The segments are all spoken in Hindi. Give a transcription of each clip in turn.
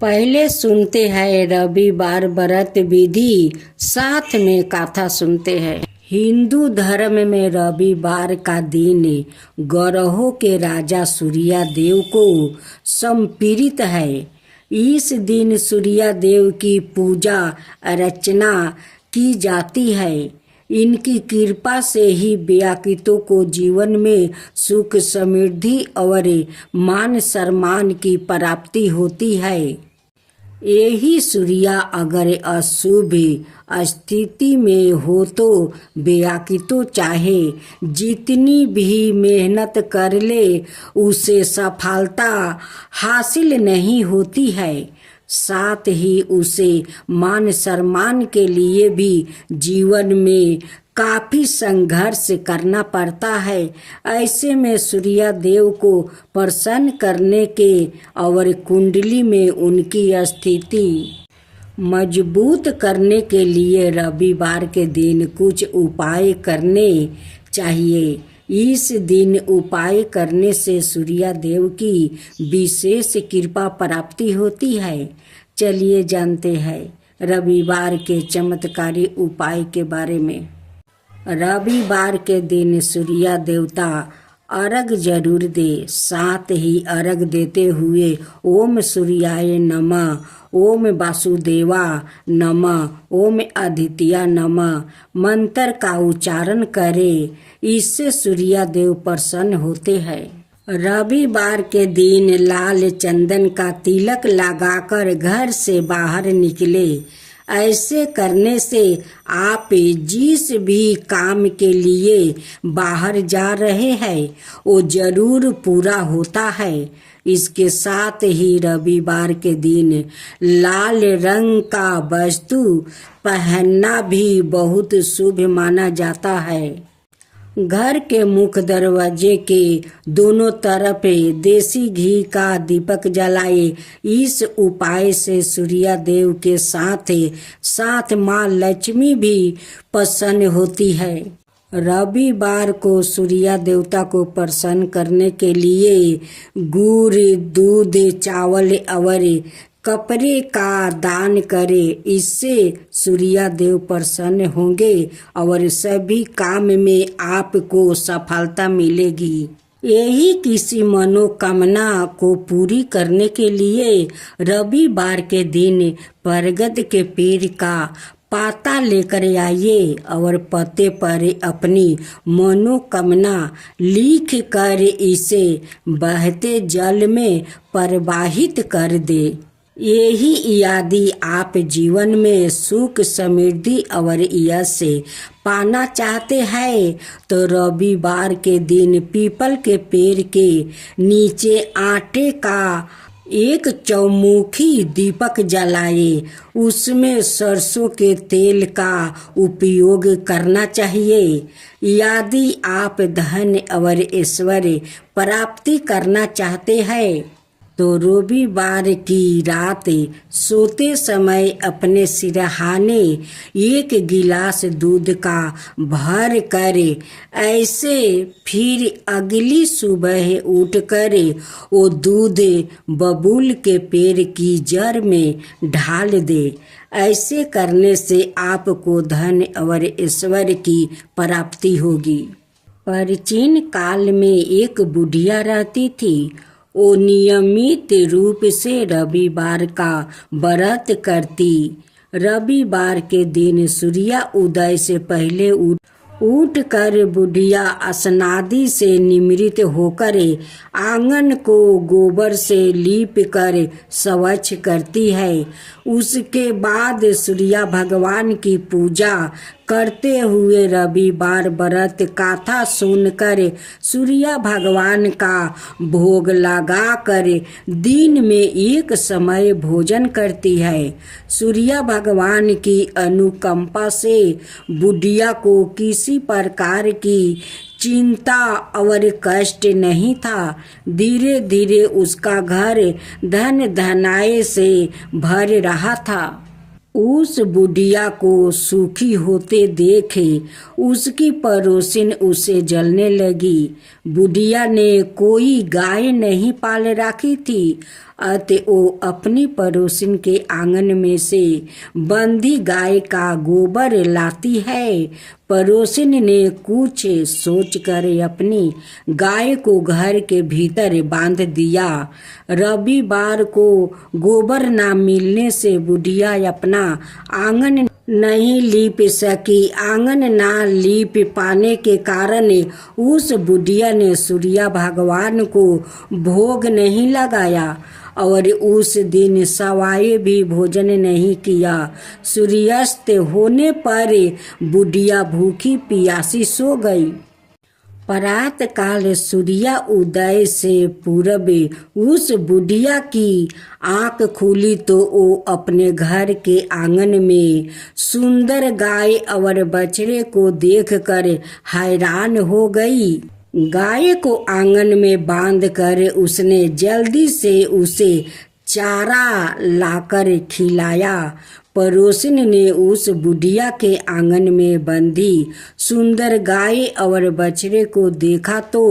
पहले सुनते हैं रविवार व्रत विधि, साथ में कथा सुनते हैं। हिंदू धर्म में रविवार का दिन ग्रहों के राजा सूर्य देव को समर्पित है। इस दिन सूर्य देव की पूजा अर्चना की जाती है। इनकी कृपा से ही व्याकुतों को जीवन में सुख समृद्धि और मान सम्मान की प्राप्ति होती है। यही सूर्य अगर अशुभ स्थिति में हो तो व्याकुतों चाहे जितनी भी मेहनत कर ले उसे सफलता हासिल नहीं होती है। साथ ही उसे मान सम्मान के लिए भी जीवन में काफी संघर्ष करना पड़ता है। ऐसे में सूर्य देव को प्रसन्न करने के और कुंडली में उनकी स्थिति मजबूत करने के लिए रविवार के दिन कुछ उपाय करने चाहिए। इस दिन उपाय करने से सूर्य देव की विशेष कृपा प्राप्ति होती है। चलिए जानते हैं रविवार के चमत्कारी उपाय के बारे में। रविवार के दिन सूर्य देवता अर्घ जरूर दे। साथ ही अर्घ देते हुए ओम सूर्याय नमः, ओम वासुदेवा नमः, ओम आदित्य नमः मंत्र का उच्चारण करें। इससे सूर्य देव प्रसन्न होते हैं। रविवार के दिन लाल चंदन का तिलक लगाकर घर से बाहर निकले। ऐसे करने से आप जिस भी काम के लिए बाहर जा रहे हैं वो जरूर पूरा होता है। इसके साथ ही रविवार के दिन लाल रंग का वस्तु पहनना भी बहुत शुभ माना जाता है। घर के मुख्य दरवाजे के दोनों तरफ देसी घी का दीपक जलाए। इस उपाय से सूर्य देव के साथ साथ माँ लक्ष्मी भी प्रसन्न होती है। रविवार को सूर्य देवता को प्रसन्न करने के लिए गुड़, दूध, चावल और कपड़े का दान करें। इससे सूर्य देव प्रसन्न होंगे और सभी काम में आपको सफलता मिलेगी। यही किसी मनोकामना को पूरी करने के लिए रविवार के दिन बरगद के पेड़ का पाता लेकर आइए और पत्ते पर अपनी मनोकामना लिख कर इसे बहते जल में प्रवाहित कर दे। यही यदि आप जीवन में सुख समृद्धि और यश पाना चाहते हैं तो रविवार के दिन पीपल के पेड़ के नीचे आटे का एक चौमुखी दीपक जलाए। उसमें सरसों के तेल का उपयोग करना चाहिए। यदि आप धन और ऐश्वर्य प्राप्ति करना चाहते हैं तो रविवार की रात सोते समय अपने सिरहाने एक गिलास दूध का भर कर ऐसे फिर अगली सुबह उठकर वो दूध बबूल के पेड़ की जड़ में ढाल दे। ऐसे करने से आपको धन और ऐश्वर्य की प्राप्ति होगी। प्राचीन काल में एक बुढ़िया रहती थी। वो नियमित रूप से रविवार का व्रत करती। रविवार के दिन सूर्य उदय से पहले उठकर बुढ़िया स्नादि से निमृत होकर आंगन को गोबर से लीप कर स्वच्छ करती है। उसके बाद सूर्य भगवान की पूजा करते हुए रविवार व्रत कथा सुनकर सूर्य भगवान का भोग लगाकर दिन में एक समय भोजन करती है। सूर्य भगवान की अनुकंपा से बुढ़िया को किसी प्रकार की चिंता और कष्ट नहीं था। धीरे धीरे उसका घर धन धनाए से भर रहा था। उस बुढ़िया को सूखी होते देखे उसकी पड़ोसिन उसे जलने लगी। बुढ़िया ने कोई गाय नहीं पाल रखी थी, अतः वो अपनी पड़ोसिन के आंगन में से बंधी गाय का गोबर लाती है। पड़ोसिन ने कुछ सोचकर अपनी गाय को घर के भीतर बांध दिया। रविवार को गोबर ना मिलने से बुढ़िया अपना आंगन नहीं लीप सकी। आंगन ना लीप पाने के कारण उस बुढ़िया ने सूर्य भगवान को भोग नहीं लगाया और उस दिन सवाए भी भोजन नहीं किया। सूर्यास्त होने पर बुढ़िया भूखी प्यासी सो गई। प्रात काल सूर्य उदय से पूर्व उस बुढ़िया की आंख खुली तो वो अपने घर के आंगन में सुंदर गाय और बछड़े को देखकर हैरान हो गई। गाय को आंगन में बांधकर उसने जल्दी से उसे चारा लाकर खिलाया। पड़ोसिन ने उस बुढ़िया के आंगन में बंधी सुंदर गाय और बछड़े को देखा तो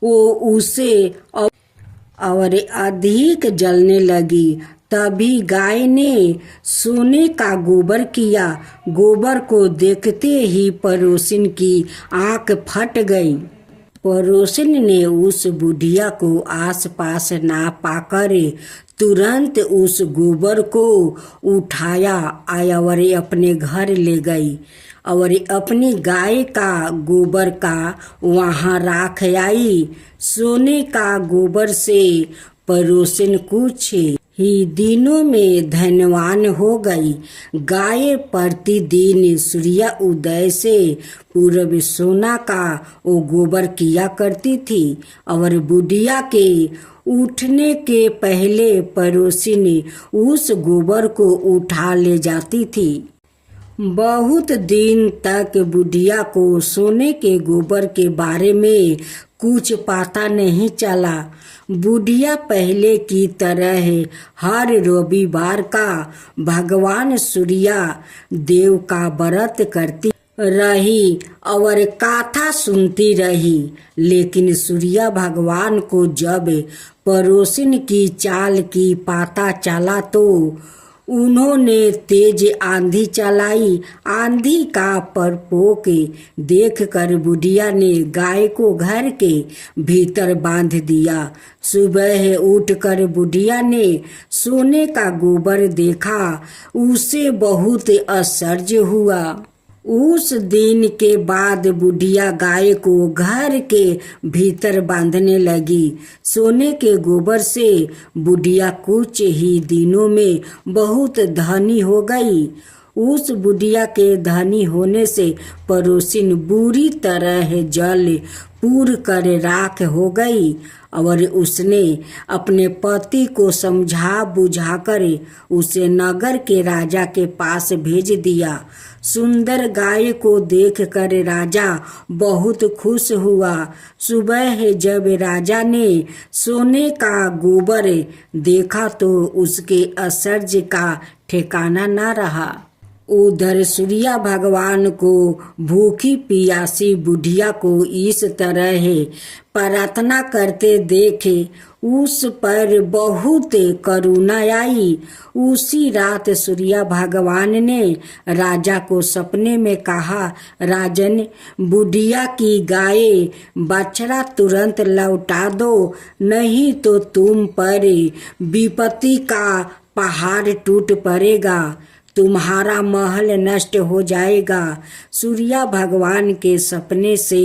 वो उसे और अधिक जलने लगी। तभी गाय ने सोने का गोबर किया। गोबर को देखते ही पड़ोसिन की आंख फट गई। पड़ोसिन ने उस बुढ़िया को आसपास ना पाकर तुरंत उस गोबर को उठाया और अपने घर ले गई और अपनी गाय का गोबर का वहाँ राख आई। सोने का गोबर से पड़ोसिन कुछ ही दिनों में धनवान हो गई। गाय प्रतिदिन सूर्य उदय से पूर्व सोना का वो गोबर किया करती थी और बुढ़िया के उठने के पहले पड़ोसिन उस गोबर को उठा ले जाती थी। बहुत दिन तक बुढ़िया को सोने के गोबर के बारे में कुछ पता नहीं चला। बुढ़िया पहले की तरह हर रविवार का भगवान सूर्य देव का व्रत करती रही और कथा सुनती रही। लेकिन सूर्य भगवान को जब पड़ोसिन की चाल की पता चला तो उन्होंने तेज आंधी चलाई। आंधी का प्रकोप देखकर बुढ़िया ने गाय को घर के भीतर बांध दिया। सुबह उठकर बुढ़िया ने सोने का गोबर देखा। उसे बहुत आश्चर्य हुआ। उस दिन के बाद बुढ़िया गाय को घर के भीतर बांधने लगी। सोने के गोबर से बुढ़िया कुछ ही दिनों में बहुत धनी हो गई। उस बुढ़िया के धनी होने से पड़ोसिन बुरी तरह जल पूर कर राख हो गई और उसने अपने पति को समझा बुझाकर उसे नगर के राजा के पास भेज दिया। सुंदर गाय को देखकर राजा बहुत खुश हुआ। सुबह जब राजा ने सोने का गोबर देखा तो उसके आश्चर्य का ठिकाना न रहा। उधर सूर्य भगवान को भूखी प्यासी बुढ़िया को इस तरह प्रार्थना करते देखे उस पर बहुत करुणा आई। उसी रात सूर्य भगवान ने राजा को सपने में कहा, राजन, बुढ़िया की गाय बछड़ा तुरंत लौटा दो, नहीं तो तुम पर विपत्ति का पहाड़ टूट पड़ेगा, तुम्हारा महल नष्ट हो जाएगा। सूर्य भगवान के सपने से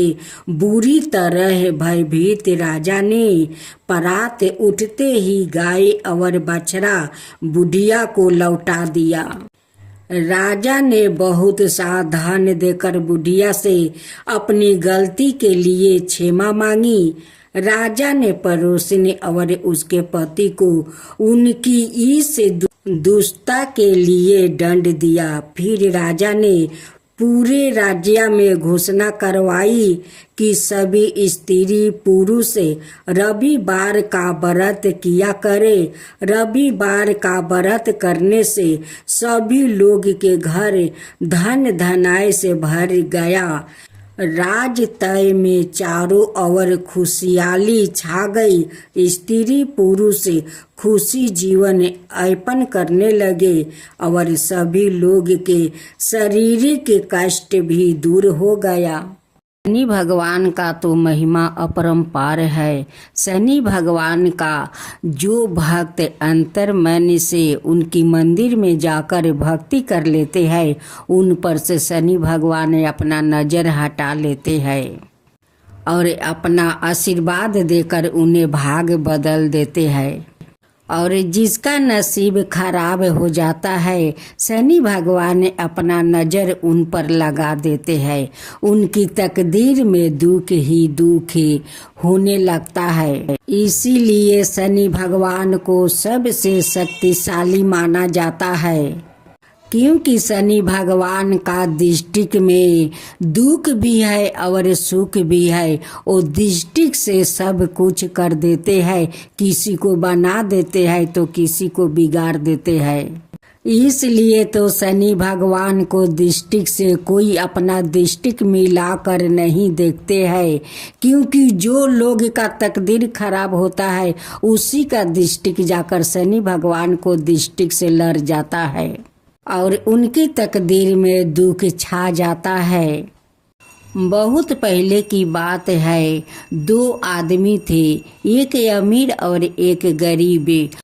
बुरी तरह भयभीत राजा ने प्रात उठते ही गाय और बछड़ा बुढ़िया को लौटा दिया। राजा ने बहुत सा धन देकर बुढ़िया से अपनी गलती के लिए क्षमा मांगी। राजा ने पड़ोसिन और उसके पति को उनकी इस दुष्टता के लिए दंड दिया। फिर राजा ने पूरे राज्य में घोषणा करवाई कि सभी स्त्री पुरुष रविवार का व्रत किया करे। रविवार का व्रत करने से सभी लोग के घर धन धनाय से भर गया। राज तय में चारों ओर खुशहाली छा गई। स्त्री पुरुष खुशी जीवन यापन करने लगे और सभी लोग के शारीरिक कष्ट भी दूर हो गया। शनि भगवान का तो महिमा अपरंपार है। शनि भगवान का जो भक्त अंतर मन से उनकी मंदिर में जाकर भक्ति कर लेते हैं, उन पर से शनि भगवान अपना नजर हटा लेते हैं और अपना आशीर्वाद देकर उन्हें भाग बदल देते हैं। और जिसका नसीब खराब हो जाता है, शनि भगवान अपना नजर उन पर लगा देते हैं। उनकी तकदीर में दुख ही दुख होने लगता है। इसीलिए शनि भगवान को सबसे शक्तिशाली माना जाता है, क्योंकि शनि भगवान का दृष्टि में दुख भी है और सुख भी है। वो दृष्टि से सब कुछ कर देते हैं, किसी को बना देते हैं तो किसी को बिगाड़ देते हैं। इसलिए तो शनि भगवान को दृष्टि से कोई अपना दृष्टि मिला कर नहीं देखते हैं, क्योंकि जो लोग का तकदीर खराब होता है उसी का दृष्टि जाकर शनि भगवान को दृष्टि से लड़ जाता है और उनकी तकदीर में दुख छा जाता है। बहुत पहले की बात है, दो आदमी थे, एक अमीर और एक गरीब।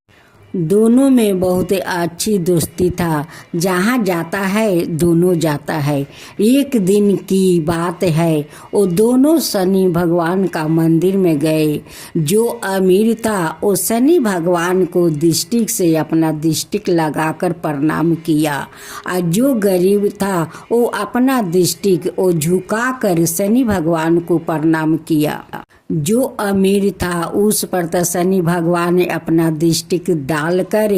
दोनों में बहुत अच्छी दोस्ती था। जहाँ जाता है दोनों जाता है। एक दिन की बात है, वो दोनों शनि भगवान का मंदिर में गए। जो अमीर था वो शनि भगवान को दृष्टि से अपना दृष्टि लगाकर प्रणाम किया, और जो गरीब था वो अपना दृष्टि वो झुकाकर शनि भगवान को प्रणाम किया। जो अमीर था उस पर तो शनि भगवान ने अपना दृष्टि डाल कर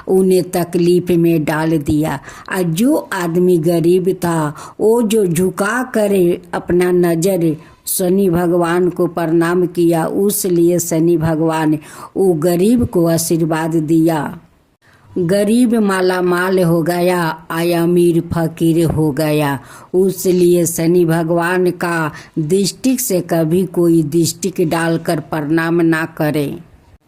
उन्हें तकलीफ में डाल दिया, और जो आदमी गरीब था वो जो झुका कर अपना नज़र शनि भगवान को प्रणाम किया, उसलिए शनि भगवान वो गरीब को आशीर्वाद दिया। गरीब माला माल हो गया, अमीर फकीर हो गया। उसलिए शनि भगवान का दृष्टि से कभी कोई दृष्टि डालकर प्रणाम ना करे।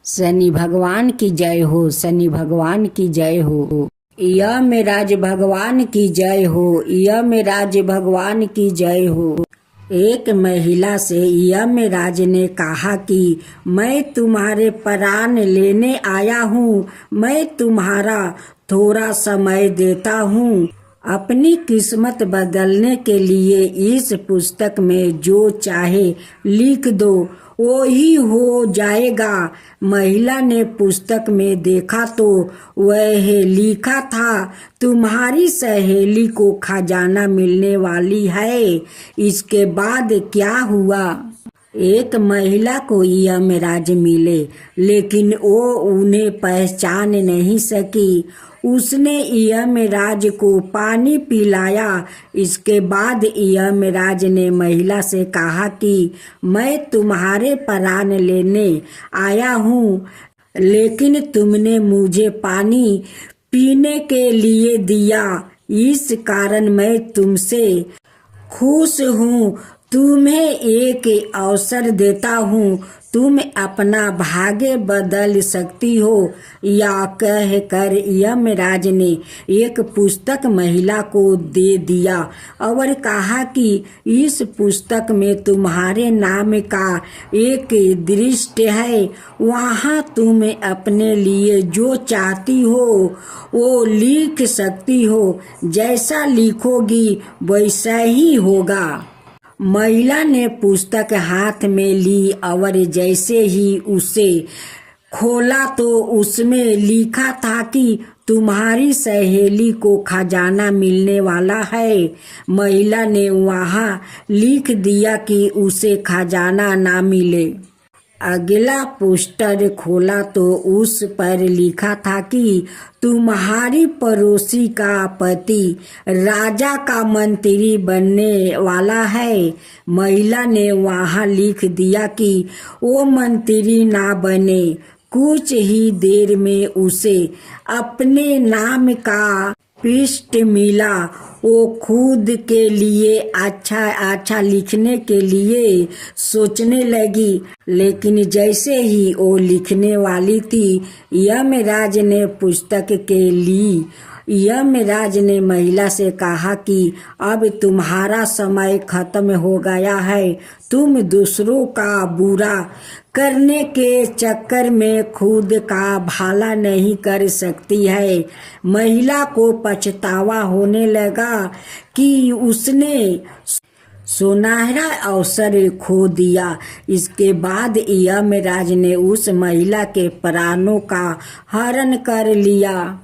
शनि भगवान की जय हो, शनि भगवान की जय हो। यमराज भगवान की जय हो, यमराज भगवान की जय हो। एक महिला से यमराज ने कहा कि मैं तुम्हारे प्राण लेने आया हूँ, मैं तुम्हारा थोड़ा समय देता हूँ। अपनी किस्मत बदलने के लिए इस पुस्तक में जो चाहे लिख दो, वो ही हो जाएगा। महिला ने पुस्तक में देखा तो वह लिखा था, तुम्हारी सहेली को खजाना मिलने वाली है। इसके बाद क्या हुआ? एक महिला को यमराज मिले, लेकिन वो उन्हें पहचान नहीं सकी। उसने यमराज को पानी पिलाया। इसके बाद यमराज ने महिला से कहा कि मैं तुम्हारे प्राण लेने आया हूँ, लेकिन तुमने मुझे पानी पीने के लिए दिया, इस कारण मैं तुमसे खुश हूँ। तुम्हें एक अवसर देता हूँ, तुम अपना भाग्य बदल सकती हो। या कहकर यमराज ने एक पुस्तक महिला को दे दिया और कहा कि इस पुस्तक में तुम्हारे नाम का एक दृष्टि है, वहाँ तुम अपने लिए जो चाहती हो वो लिख सकती हो। जैसा लिखोगी वैसा ही होगा। महिला ने पुस्तक हाथ में ली और जैसे ही उसे खोला तो उसमें लिखा था कि तुम्हारी सहेली को खजाना मिलने वाला है। महिला ने वहाँ लिख दिया कि उसे खजाना ना मिले। अगला पोस्टर खोला तो उस पर लिखा था कि तुम्हारी पड़ोसी का पति राजा का मंत्री बनने वाला है। महिला ने वहां लिख दिया कि वो मंत्री ना बने। कुछ ही देर में उसे अपने नाम का पृष्ठ मिला। वो खुद के लिए अच्छा लिखने के लिए सोचने लगी, लेकिन जैसे ही वो लिखने वाली थी, यमराज ने पुस्तक के ली। यमराज ने महिला से कहा कि अब तुम्हारा समय खत्म हो गया है। तुम दूसरों का बुरा करने के चक्कर में खुद का भला नहीं कर सकती है। महिला को पछतावा होने लगा कि उसने सुनहरा अवसर खो दिया। इसके बाद यमराज ने उस महिला के प्राणों का हरण कर लिया।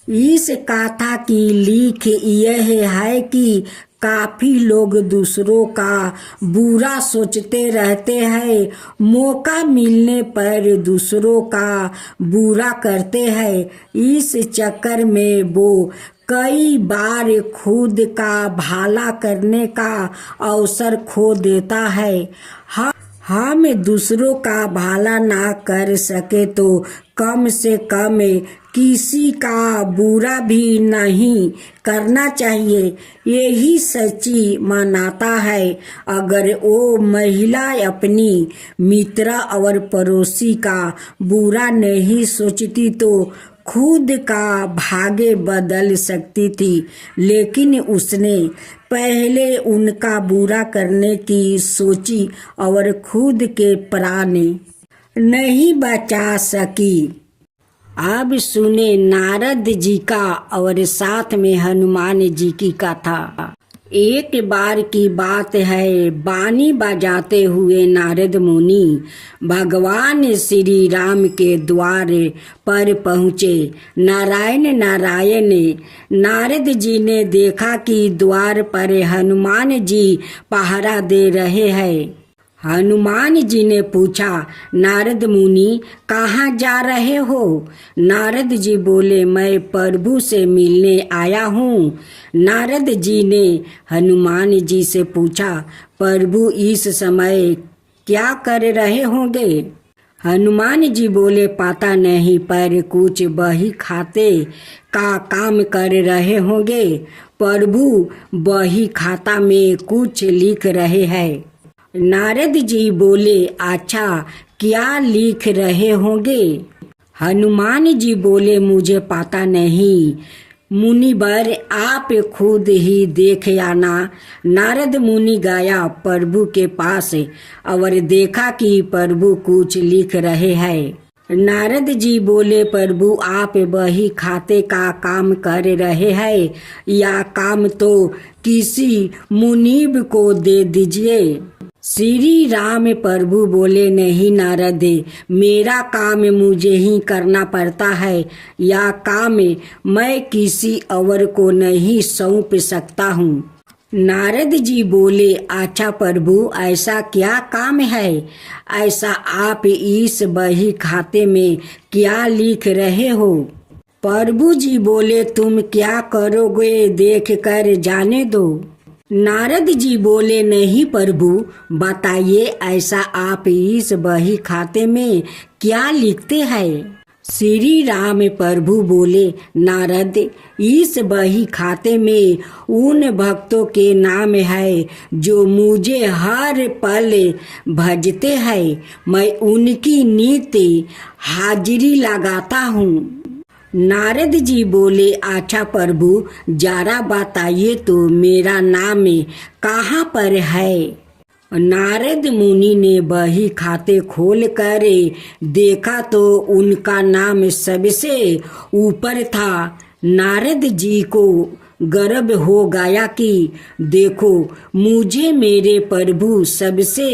इस कथा की लिख यह है कि काफी लोग दूसरों का बुरा सोचते रहते हैं। मौका मिलने पर दूसरों का बुरा करते हैं। इस चक्कर में वो कई बार खुद का भला करने का अवसर खो देता है। हम दूसरों का भला ना कर सके तो कम से कम किसी का बुरा भी नहीं करना चाहिए। यही सच्ची मानवता है। अगर वो महिला अपनी मित्र और पड़ोसी का बुरा नहीं सोचती तो खुद का भाग्य बदल सकती थी, लेकिन उसने पहले उनका बुरा करने की सोची और खुद के प्राण नहीं बचा सकी। अब सुने नारद जी का और साथ में हनुमान जी की कथा। एक बार की बात है, बानी बजाते हुए नारद मुनि भगवान श्री राम के द्वार पर पहुँचे। नारायण नारायण। नारद जी ने देखा कि द्वार पर हनुमान जी पहरा दे रहे हैं। हनुमान जी ने पूछा, नारद मुनि कहाँ जा रहे हो? नारद जी बोले, मैं प्रभु से मिलने आया हूँ। नारद जी ने हनुमान जी से पूछा, प्रभु इस समय क्या कर रहे होंगे? हनुमान जी बोले, पता नहीं, पर कुछ बही खाते का काम कर रहे होंगे। प्रभु बही खाता में कुछ लिख रहे हैं। नारद जी बोले, अच्छा, क्या लिख रहे होंगे? हनुमान जी बोले, मुझे पता नहीं, मुनिवर आप खुद ही देख आना। नारद मुनि गया प्रभु के पास और देखा कि प्रभु कुछ लिख रहे हैं। नारद जी बोले, प्रभु आप बही खाते का काम कर रहे हैं, या काम तो किसी मुनीब को दे दीजिए। श्री राम प्रभु बोले, नहीं नारद, मेरा काम मुझे ही करना पड़ता है। यह काम मैं किसी और को नहीं सौंप सकता हूँ। नारद जी बोले, अच्छा प्रभु, ऐसा क्या काम है? ऐसा आप इस बही खाते में क्या लिख रहे हो? प्रभु जी बोले, तुम क्या करोगे देख कर जाने दो। नारद जी बोले, नहीं प्रभु, बताइए ऐसा आप इस बही खाते में क्या लिखते हैं? श्री राम प्रभु बोले, नारद, इस बही खाते में उन भक्तों के नाम है जो मुझे हर पल भजते हैं। मैं उनकी नित्य हाजिरी लगाता हूँ। नारद जी बोले, अच्छा प्रभु, जरा बताइए तो मेरा नाम कहाँ पर है? नारद मुनि ने बही खाते खोल कर देखा तो उनका नाम सबसे ऊपर था। नारद जी को गर्व हो गया कि देखो, मुझे मेरे प्रभु सबसे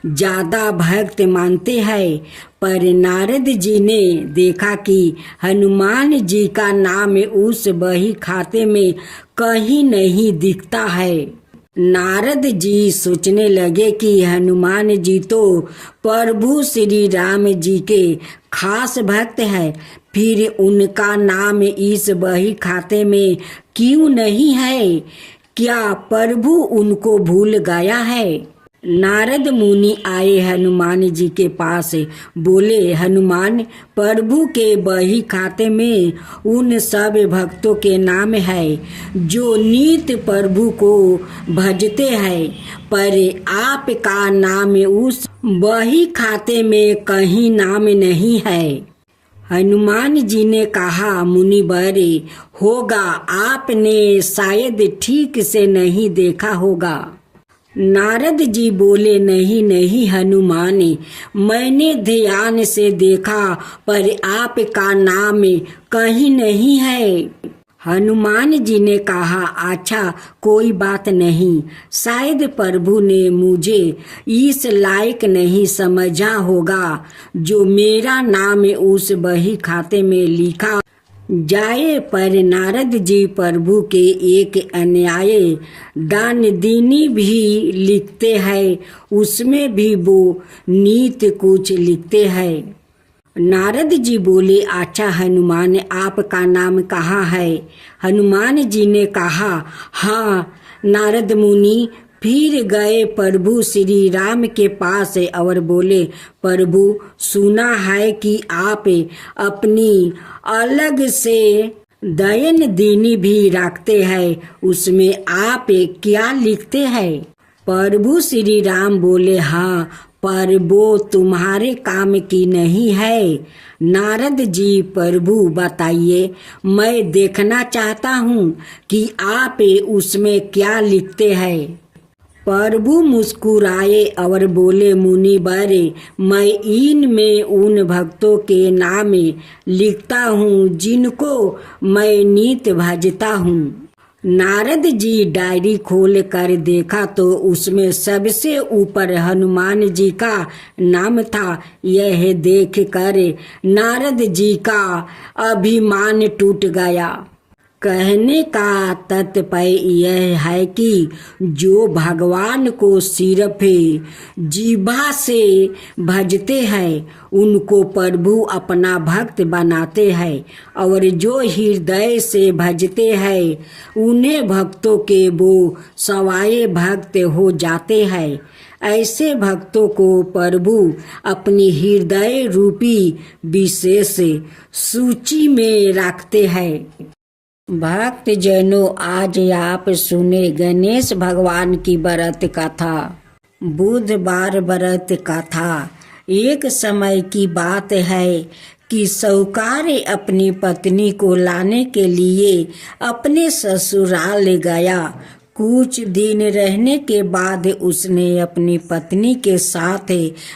ज्यादा भक्त मानते हैं। पर नारद जी ने देखा कि हनुमान जी का नाम उस बही खाते में कहीं नहीं दिखता है। नारद जी सोचने लगे कि हनुमान जी तो प्रभु श्री राम जी के खास भक्त है, फिर उनका नाम इस बही खाते में क्यों नहीं है? क्या प्रभु उनको भूल गया है? नारद मुनि आए हनुमान जी के पास, बोले, हनुमान, प्रभु के बही खाते में उन सब भक्तों के नाम है जो नित्य प्रभु को भजते हैं, पर आपका नाम उस बही खाते में कहीं नाम नहीं है। हनुमान जी ने कहा, मुनिवर, होगा, आपने शायद ठीक से नहीं देखा होगा। नारद जी बोले, नहीं नहीं हनुमान, मैंने ध्यान से देखा पर आपका नाम कहीं नहीं है। हनुमान जी ने कहा, अच्छा कोई बात नहीं, शायद प्रभु ने मुझे इस लायक नहीं समझा होगा जो मेरा नाम उस बही खाते में लिखा जाए। पर नारद जी प्रभु के एक अन्याय दान दीनी भी लिखते हैं, उसमें भी वो नीत कुछ लिखते हैं। नारद जी बोले, अच्छा हनुमान, आपका नाम कहाँ है? हनुमान जी ने कहा, हाँ। नारद मुनि फिर गए प्रभु श्री राम के पास और बोले, प्रभु, सुना है कि आप अपनी अलग से दयन दीनी भी रखते हैं, उसमें आप क्या लिखते हैं? प्रभु श्री राम बोले, हाँ, पर वो तुम्हारे काम की नहीं है। नारद जी, प्रभु बताइए, मैं देखना चाहता हूँ कि आप उसमें क्या लिखते हैं। प्रभु मुस्कुराए और बोले, मुनिवर, मैं इनमें उन भक्तों के नाम लिखता हूँ जिनको मैं नित्य भजता हूँ। नारद जी डायरी खोल कर देखा तो उसमें सबसे ऊपर हनुमान जी का नाम था। यह देख कर नारद जी का अभिमान टूट गया। कहने का तात्पर्य यह है कि जो भगवान को सिर्फ जीभा से भजते हैं उनको प्रभु अपना भक्त बनाते हैं, और जो हृदय से भजते हैं उन्हें भक्तों के वो सवाए भक्त हो जाते हैं। ऐसे भक्तों को प्रभु अपनी हृदय रूपी विशेष सूची में रखते हैं। भक्त जनों, आज आप सुने गणेश भगवान की व्रत कथा, बुधवार व्रत कथा। एक समय की बात है कि साहूकार अपनी पत्नी को लाने के लिए अपने ससुराल गया। कुछ दिन रहने के बाद उसने अपनी पत्नी के साथ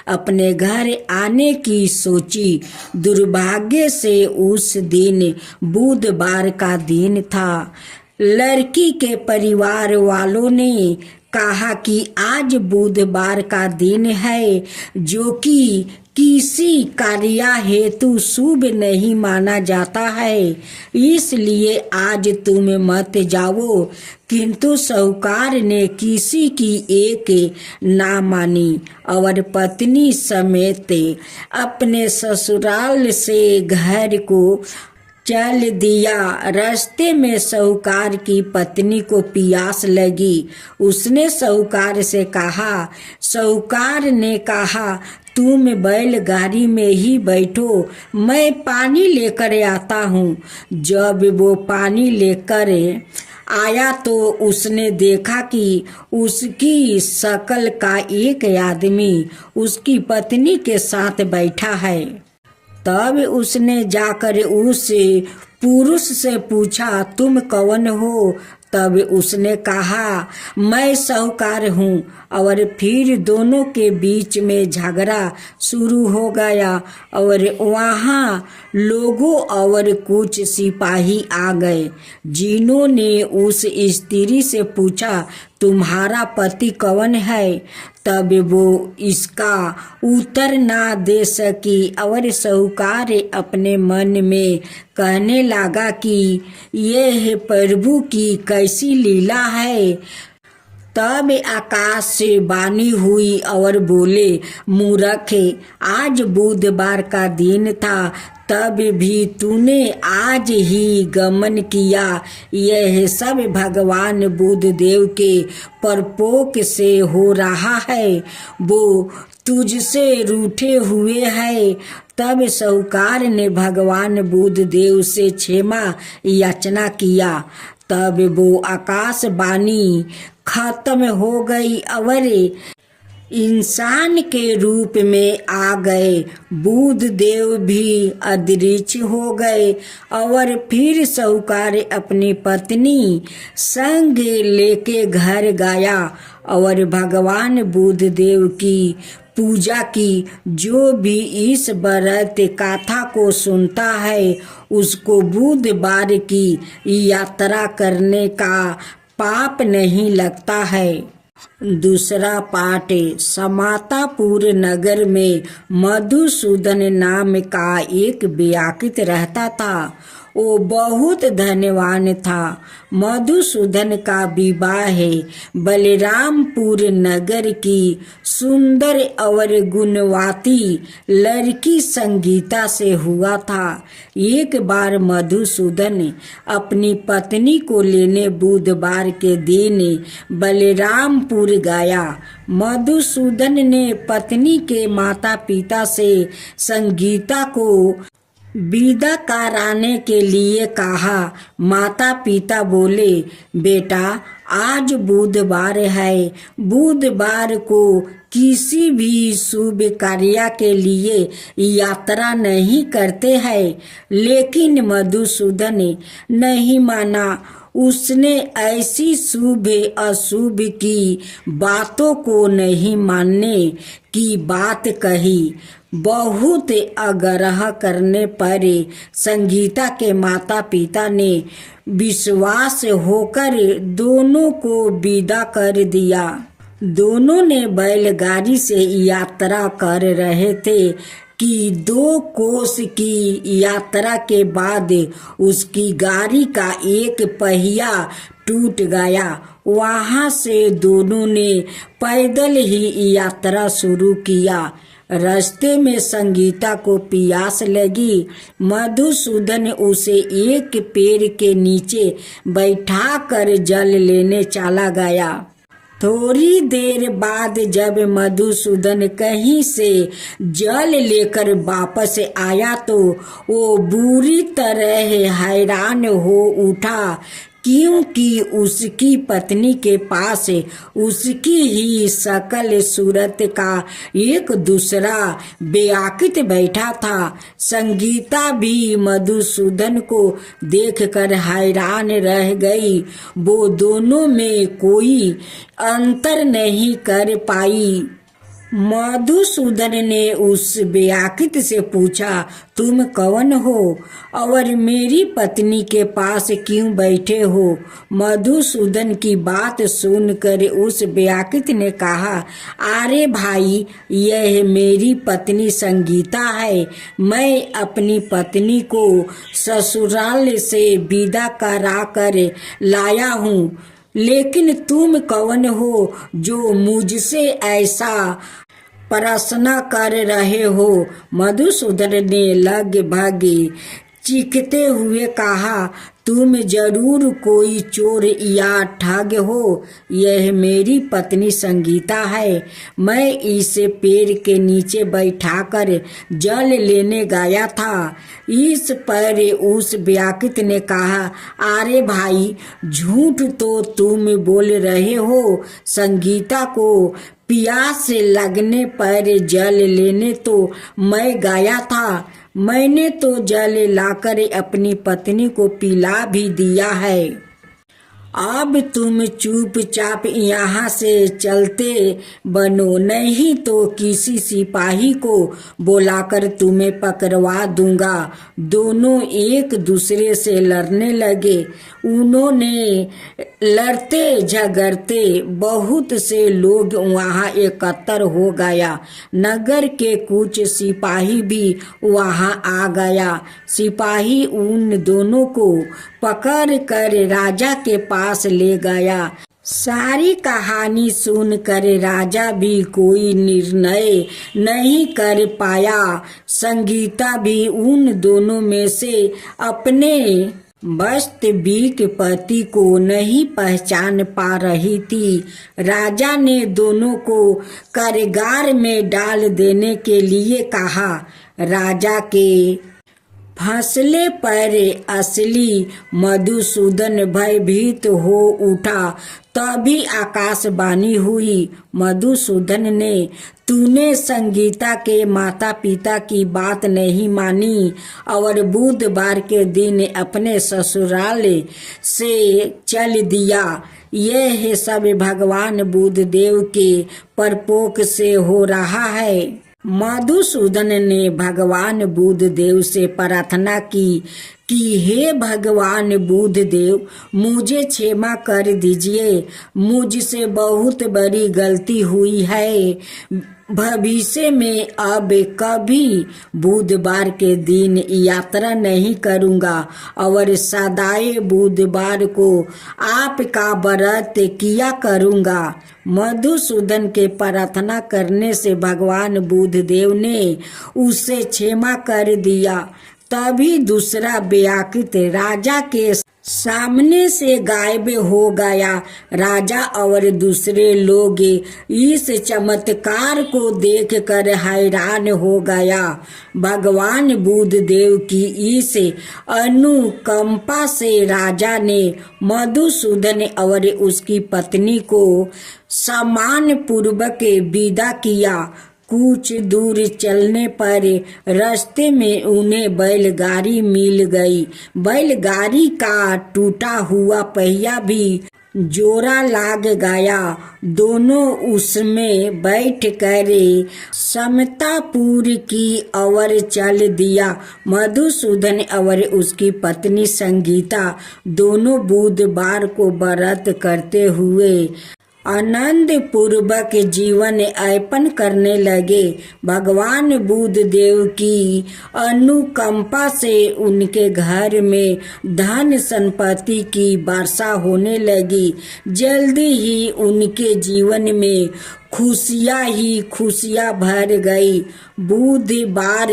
अपने घर आने की सोची। दुर्भाग्य से उस दिन बुधवार का दिन था। लड़की के परिवार वालों ने कहा कि आज बुधवार का दिन है, जो कि किसी कार्य हेतु शुभ नहीं माना जाता है, इसलिए आज तुम मत जाओ। किंतु साहूकार ने किसी की एक ना मानी और पत्नी समेत अपने ससुराल से घर को चल दिया। रास्ते में साहूकार की पत्नी को प्यास लगी। उसने साहूकार से कहा। साहूकार ने कहा, तुम बैलगाड़ी में ही बैठो, मैं पानी लेकर आता हूँ। जब वो पानी लेकर आया तो उसने देखा कि उसकी शक्ल का एक आदमी उसकी पत्नी के साथ बैठा है। तब उसने जाकर उस पुरुष से पूछा, तुम कौन हो? तब उसने कहा, मैं साहूकार हूँ। और फिर दोनों के बीच में झगड़ा शुरू हो गया और वहाँ लोगों और कुछ सिपाही आ गए, जिन्होंने उस स्त्री से पूछा, तुम्हारा पति कौन है? तब वो इसका उत्तर ना दे सकी और साहूकार अपने मन में कहने लगा कि यह प्रभु की कैसी लीला है। तब आकाश से वाणी हुई और बोले, मूर्ख, आज बुधवार का दिन था, तब भी तूने आज ही गमन किया। यह सब भगवान बुद्ध देव के परपोक से हो रहा है। वो तुझसे रूठे हुए है। तब साहूकार ने भगवान बुद्ध देव से क्षमा याचना किया। तब वो आकाशवाणी खत्म हो गई और इंसान के रूप में आ गए। बुद्ध देव भी अदृश्य हो गए और फिर साहूकार अपनी पत्नी संग लेके घर गया और भगवान बुद्ध देव की पूजा की। जो भी इस व्रत गाथा को सुनता है उसको बुधवार की यात्रा करने का पाप नहीं लगता है। दूसरा पाठ। समातापुर नगर में मधुसूदन नाम का एक व्याकृत रहता था। वो बहुत धनवान था। मधुसूदन का विवाह बलरामपुर नगर की सुंदर और गुणवती लड़की संगीता से हुआ था। एक बार मधुसूदन अपनी पत्नी को लेने बुधवार के दिन बलरामपुर गया। मधुसूदन ने पत्नी के माता पिता से संगीता को विदा कराने के लिए कहा। माता पिता बोले, बेटा आज बुधवार है, बुधवार को किसी भी शुभ कार्य के लिए यात्रा नहीं करते हैं। लेकिन मधुसूदन नहीं माना। उसने ऐसी शुभ अशुभ की बातों को नहीं मानने की बात कही। बहुत आग्रह करने पर संगीता के माता पिता ने विश्वास होकर दोनों को विदा कर दिया। दोनों ने बैलगाड़ी से यात्रा कर रहे थे कि 2 कोस की यात्रा के बाद उसकी गाड़ी का एक पहिया टूट गया। वहां से दोनों ने पैदल ही यात्रा शुरू किया। रास्ते में संगीता को प्यास लगी। मधुसूदन उसे एक पेड़ के नीचे बैठाकर जल लेने चला गया। थोड़ी देर बाद जब मधुसूदन कहीं से जल लेकर वापस आया तो वो बुरी तरह हैरान हो उठा, क्योंकि उसकी पत्नी के पास उसकी ही शकल सूरत का एक दूसरा व्याकृत बैठा था। संगीता भी मधुसूदन को देखकर हैरान रह गई। वो दोनों में कोई अंतर नहीं कर पाई। मधुसूदन ने उस व्याकृत से पूछा, तुम कौन हो और मेरी पत्नी के पास क्यों बैठे हो? मधुसूदन की बात सुनकर उस व्याकृत ने कहा, अरे भाई, यह मेरी पत्नी संगीता है। मैं अपनी पत्नी को ससुराल से विदा करा कर लाया हूँ। लेकिन तुम कौन हो जो मुझसे ऐसा प्रश्न कर रहे हो? मधुसूदन ने लगभग चीखते हुए कहा, तुम जरूर कोई चोर या ठग हो। यह मेरी पत्नी संगीता है। मैं इसे पेड़ के नीचे बैठाकर जल लेने गया था। इस पर उस व्याकृत ने कहा, अरे भाई, झूठ तो तुम बोल रहे हो। संगीता को प्यास लगने पर जल लेने तो मैं गया था। मैंने तो जल लाकर अपनी पत्नी को पिला भी दिया है। अब तुम चुपचाप यहाँ से चलते बनो, नहीं तो किसी सिपाही को बुलाकर तुम्हें पकड़वा दूंगा। दोनों एक दूसरे से लड़ने लगे। उन्होंने लड़ते झगड़ते बहुत से लोग वहाँ एकत्र हो गया। नगर के कुछ सिपाही भी वहाँ आ गया। सिपाही उन दोनों को पकड़ कर राजा के पास ले गया। सारी कहानी सुनकर राजा भी कोई निर्णय नहीं कर पाया। संगीता भी उन दोनों में से अपने वास्तविक पति को नहीं पहचान पा रही थी। राजा ने दोनों को कारागार में डाल देने के लिए कहा। राजा के फैसले पर असली मधुसूदन भयभीत हो उठा। तभी आकाशवाणी हुई। मधुसूदन ने, तूने संगीता के माता पिता की बात नहीं मानी और बुधवार के दिन अपने ससुराल से चल दिया। यह सब भगवान बुद्धदेव के प्रकोप से हो रहा है। मधुसूदन ने भगवान बुद्धदेव से प्रार्थना की कि हे भगवान बुद्धदेव, मुझे क्षमा कर दीजिए। मुझसे बहुत बड़ी गलती हुई है। भविष्य में अब कभी बुधवार के दिन यात्रा नहीं करूंगा और सदाए बुधवार को आपका व्रत किया करूंगा। मधुसूदन के प्रार्थना करने से भगवान बुद्धदेव ने उसे क्षमा कर दिया। तभी दूसरा व्याकुल राजा के सामने से गायब हो गया। राजा और दूसरे लोग इस चमत्कार को देखकर हैरान हो गया। भगवान बुद्धदेव की इस अनुकंपा से राजा ने मधुसूदन और उसकी पत्नी को सम्मान पूर्वक विदा किया। कुछ दूर चलने पर रास्ते में उन्हें बैलगाड़ी मिल गई। बैलगाड़ी का टूटा हुआ पहिया भी जोड़ा लाग गया। दोनों उसमें बैठ कर समतापुर की ओर चल दिया। मधुसूदन और उसकी पत्नी संगीता दोनों बुधवार को व्रत करते हुए आनंद पूर्वक जीवन यापन करने लगे। भगवान बुद्धदेव की अनुकंपा से उनके घर में धन संपत्ति की वर्षा होने लगी। जल्दी ही उनके जीवन में खुशियाँ ही खुशियाँ भर गई। बुधवार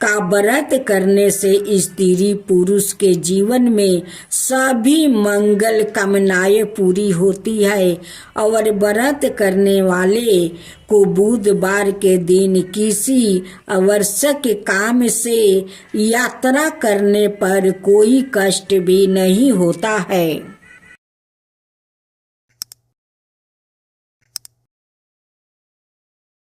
का व्रत करने से स्त्री पुरुष के जीवन में सभी मंगल कामनाएं पूरी होती है और व्रत करने वाले को बुधवार के दिन किसी आवश्यक काम से यात्रा करने पर कोई कष्ट भी नहीं होता है।